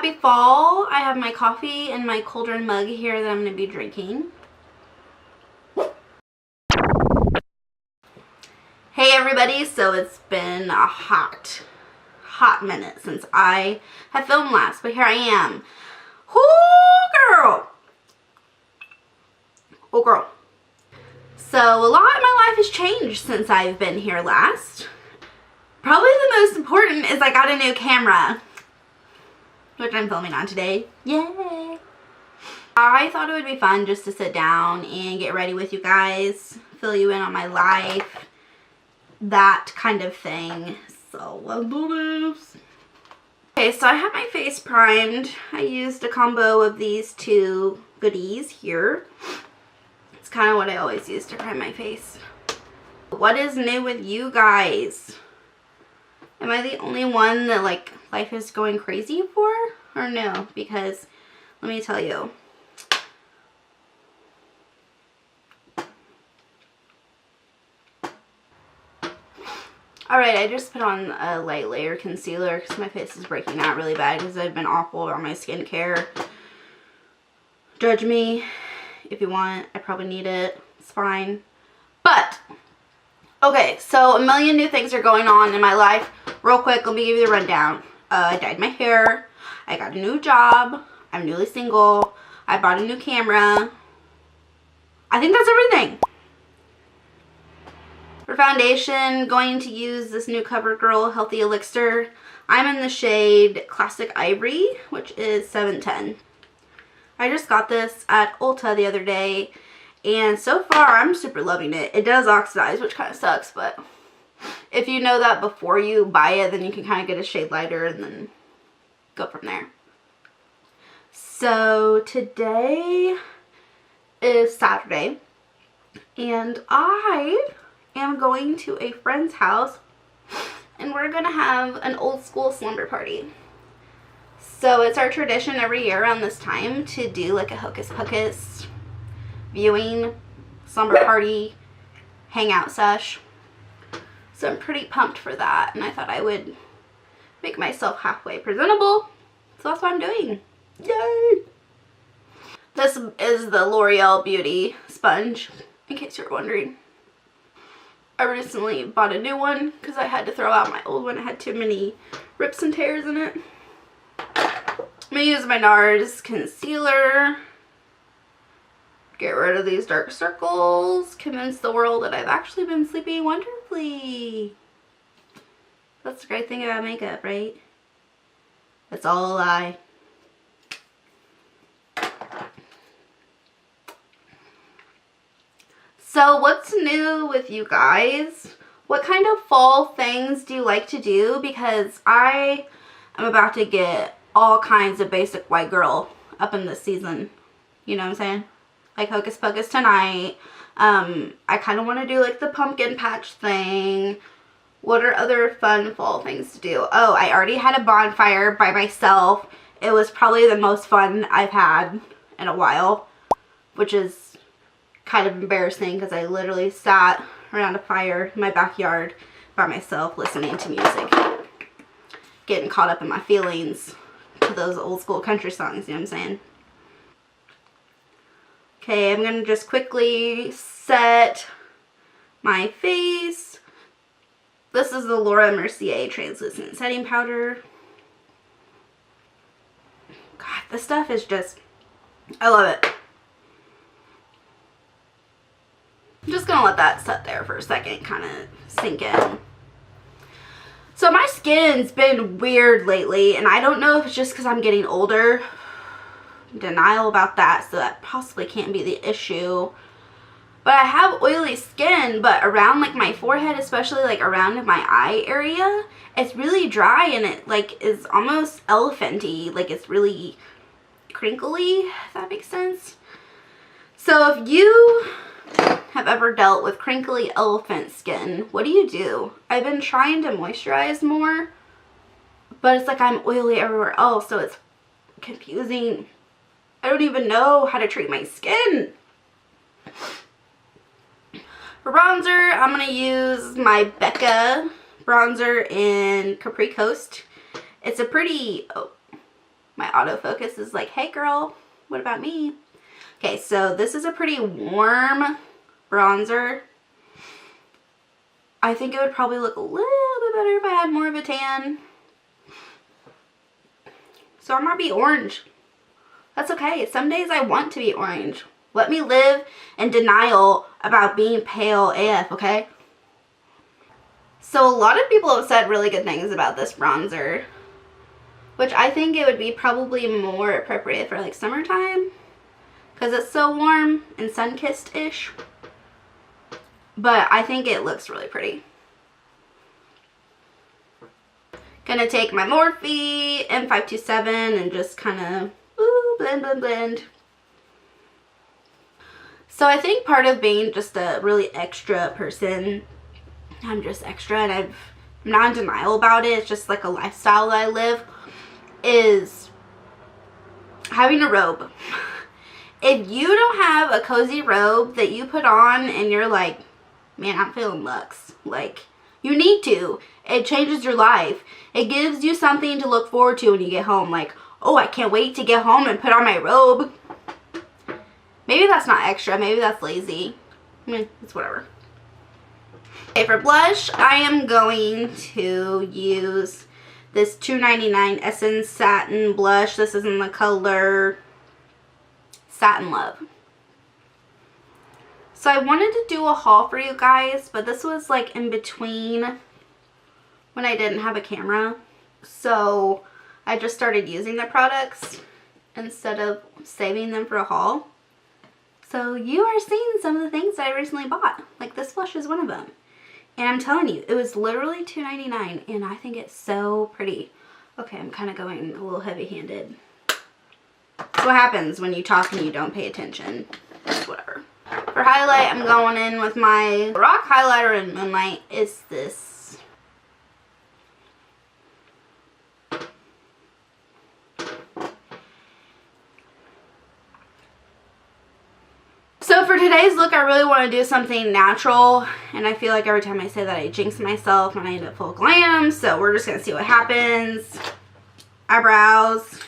Happy fall. I have my coffee in my cauldron mug here that I'm going to be drinking. Hey everybody, so it's been a hot minute since I have filmed last, but here I am. Whoo, girl. Oh girl. So a lot in my life has changed since I've been here last. Probably the most important is I got a new camera, which I'm filming on today. Yay! I thought it would be fun just to sit down and get ready with you guys, fill you in on my life, that kind of thing. So let's do this. Okay, so I have my face primed. I used a combo of these two goodies here. It's kind of what I always use to prime my face. What is new with you guys? Am I the only one that like life is going crazy for? Or no? Because let me tell you. Alright, I just put on a light layer concealer because my face is breaking out really bad because I've been awful on my skincare. Judge me if you want. I probably need it. It's fine. But, okay, so a million new things are going on in my life. Real quick, let me give you the rundown. I dyed my hair. I got a new job. I'm newly single. I bought a new camera. I think that's everything. For foundation, going to use this new Covergirl Healthy Elixir. I'm in the shade Classic Ivory, which is 710. I just got this at Ulta the other day, and so far I'm super loving it. It does oxidize, which kind of sucks, but if you know that before you buy it, then you can kind of get a shade lighter and then go from there. So today is Saturday, and I am going to a friend's house, and we're gonna have an old school slumber party. So it's our tradition every year around this time to do like a hocus pocus viewing, slumber party, hangout sesh. So I'm pretty pumped for that, and I thought I would make myself halfway presentable. So that's what I'm doing. Yay! This is the L'Oreal Beauty sponge, in case you're wondering. I recently bought a new one because I had to throw out my old one. It had too many rips and tears in it. I'm going to use my NARS concealer. Get rid of these dark circles. Convince the world that I've actually been sleeping wonderfully. That's the great thing about makeup, right? It's all a lie. So what's new with you guys? What kind of fall things do you like to do? Because I am about to get all kinds of basic white girl up in this season. You know what I'm saying? Like hocus pocus tonight. I kind of want to do like the pumpkin patch thing. What are other fun fall things to do? Oh, I already had a bonfire by myself. It was probably the most fun I've had in a while, which is kind of embarrassing because I literally sat around a fire in my backyard by myself listening to music, getting caught up in my feelings to those old school country songs, you know what I'm saying? Okay, I'm gonna just quickly set my face. This is the Laura Mercier translucent setting powder. God, this stuff is just, I love it. I'm just gonna let that sit there for a second, kind of sink in. So my skin's been weird lately, and I don't know if it's just because I'm getting older. Denial about that, so that possibly can't be the issue. But I have oily skin, but around like my forehead, especially like around my eye area, it's really dry, and it like is almost elephanty. Like it's really crinkly, if that makes sense. So if you have ever dealt with crinkly elephant skin, what do? I've been trying to moisturize more, but it's like I'm oily everywhere else, so it's confusing. I don't even know how to treat my skin. For bronzer, I'm going to use my BECCA bronzer in Capri Coast. It's a pretty My autofocus is like, hey girl, what about me? Okay, so this is a pretty warm bronzer. I think it would probably look a little bit better if I had more of a tan. So I'm gonna be orange. That's okay. Some days I want to be orange. Let me live in denial about being pale AF, okay? So a lot of people have said really good things about this bronzer, which I think it would be probably more appropriate for like summertime because it's so warm and sun-kissed-ish. But I think it looks really pretty. Gonna take my Morphe M527 and just kind of blend, blend, blend. So I think part of being just a really extra person, I'm just extra and I'm not in denial about it, it's just like a lifestyle that I live, is having a robe. If you don't have a cozy robe that you put on and you're like, man, I'm feeling luxe, like, you need to. It changes your life. It gives you something to look forward to when you get home. Like, oh, I can't wait to get home and put on my robe. Maybe that's not extra. Maybe that's lazy. I mean, it's whatever. Okay, for blush, I am going to use this $2.99 Essence Satin blush. This is in the color Satin Love. So I wanted to do a haul for you guys, but this was like in between when I didn't have a camera. So I just started using the products instead of saving them for a haul. So you are seeing some of the things that I recently bought. Like this blush is one of them. And I'm telling you, it was literally $2.99 and I think it's so pretty. Okay, I'm kind of going a little heavy-handed. That's what happens when you talk and you don't pay attention. Whatever. For highlight, I'm going in with my Lorac highlighter in Moonlight. Is this. So for today's look, I really want to do something natural. And I feel like every time I say that, I jinx myself and I end up full glam. So we're just going to see what happens. Eyebrows.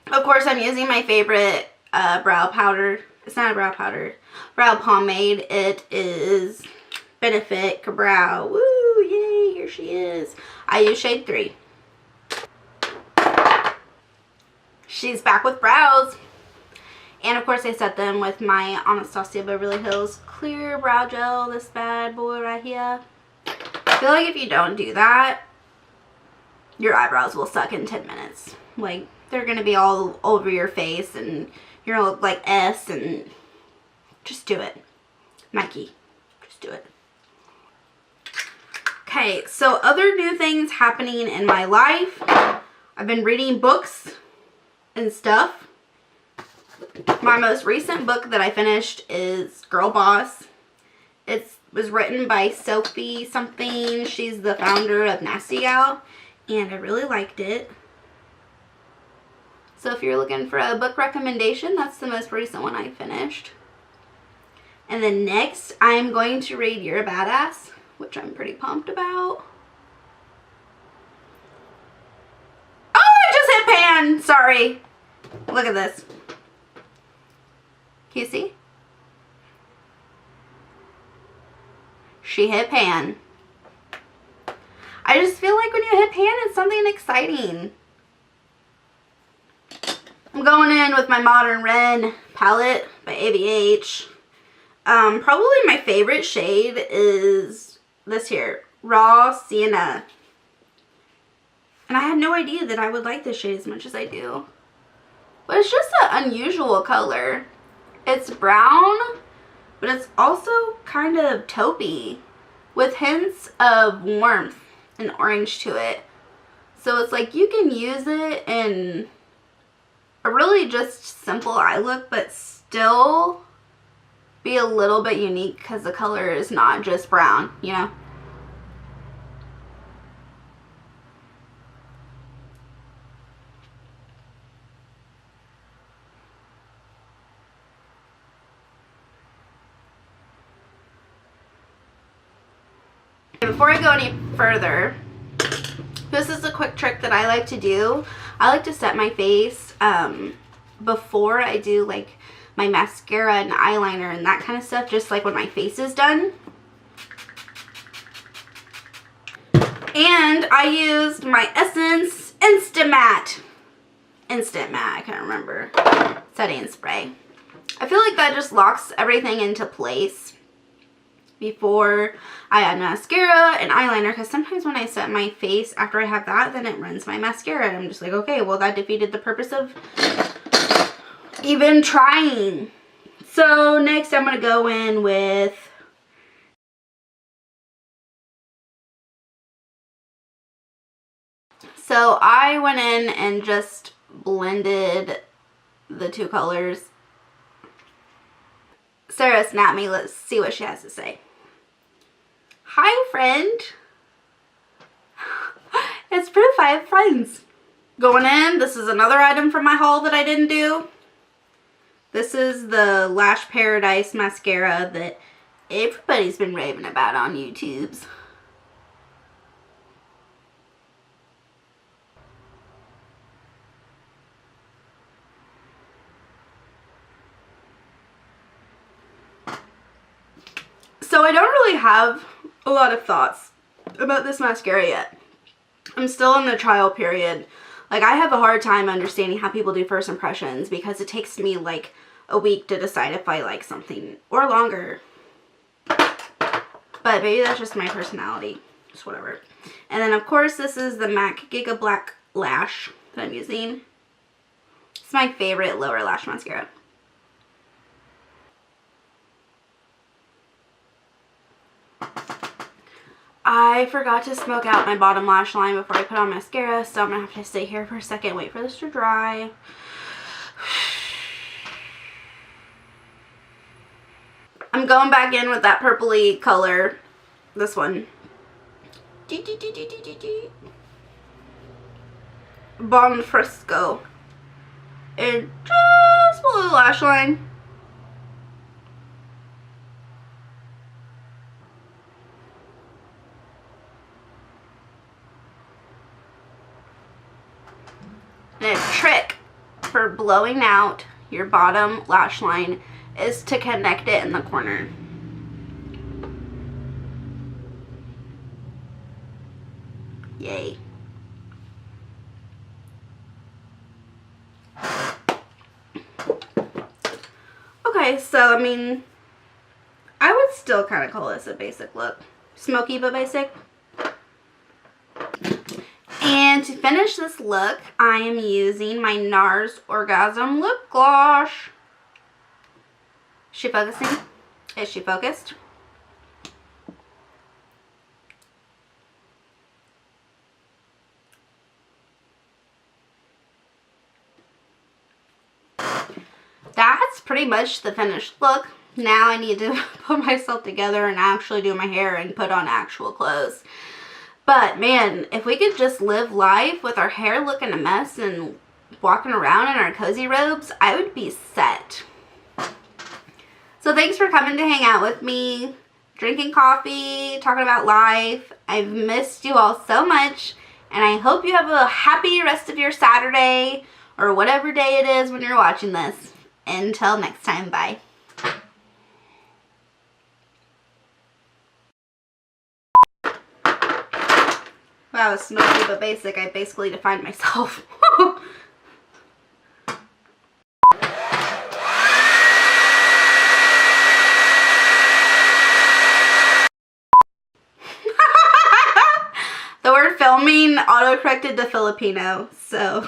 Of course, I'm using my favorite brow powder. It's not a brow powder. Brow pomade. It is Benefit Brow. Woo! Yay! Here she is. I use shade 3. She's back with brows. And of course I set them with my Anastasia Beverly Hills Clear Brow Gel. This bad boy right here. I feel like if you don't do that, your eyebrows will suck in 10 minutes. Like, they're going to be all over your face and you're going to look like S, and just do it. Mikey, just do it. Okay, so other new things happening in my life. I've been reading books and stuff. My most recent book that I finished is Girl Boss. It was written by Sophie something. She's the founder of Nasty Gal, and I really liked it. So if you're looking for a book recommendation, that's the most recent one I finished. And then next, I'm going to read You're a Badass, which I'm pretty pumped about. Oh, I just hit pan! Sorry. Look at this. Can you see? She hit pan. I just feel like when you hit pan, it's something exciting. I'm going in with my Modern Red palette by ABH. Probably my favorite shade is this here, Raw Sienna. And I had no idea that I would like this shade as much as I do. But it's just an unusual color. It's brown, but it's also kind of taupey with hints of warmth and orange to it. So it's like you can use it in a really just simple eye look, but still be a little bit unique because the color is not just brown, you know? Before I go any further, I This is a quick trick that I like to do. I like to set my face before I do like my mascara and eyeliner and that kind of stuff, just like when my face is done. And I used my Essence Instant Matte, I can't remember, setting spray. I feel like that just locks everything into place before I add mascara and eyeliner, because sometimes when I set my face after I have that, then it ruins my mascara and I'm just like, okay, well that defeated the purpose of even trying. So next I'm going to go in with so I went in and just blended the two colors. Sarah snapped me. Let's see what she has to say. Hi, friend. It's proof I have friends. Going in, this is another item from my haul that I didn't do. This is the Lash Paradise mascara that everybody's been raving about on YouTube's. So I don't really have a lot of thoughts about this mascara yet. I'm still in the trial period. Like, I have a hard time understanding how people do first impressions because it takes me like a week to decide if I like something, or longer. But maybe that's just my personality. Just whatever. And then of course this is the MAC Giga Black Lash that I'm using. It's my favorite lower lash mascara. I forgot to smoke out my bottom lash line before I put on mascara, so I'm going to have to stay here for a second, wait for this to dry. I'm going back in with that purpley color, this one. Bon Frisco. And just below the lash line. And a trick for blowing out your bottom lash line is to connect it in the corner. Yay. Okay, so I mean, I would still kind of call this a basic look. Smoky but basic. And to finish this look, I am using my NARS Orgasm Lip Gloss. Is she focusing? Is she focused? That's pretty much the finished look. Now I need to put myself together and actually do my hair and put on actual clothes. But man, if we could just live life with our hair looking a mess and walking around in our cozy robes, I would be set. So thanks for coming to hang out with me, drinking coffee, talking about life. I've missed you all so much, and I hope you have a happy rest of your Saturday or whatever day it is when you're watching this. Until next time, bye. Wow, it's smoky but basic. I basically defined myself. The word filming auto-corrected to Filipino, so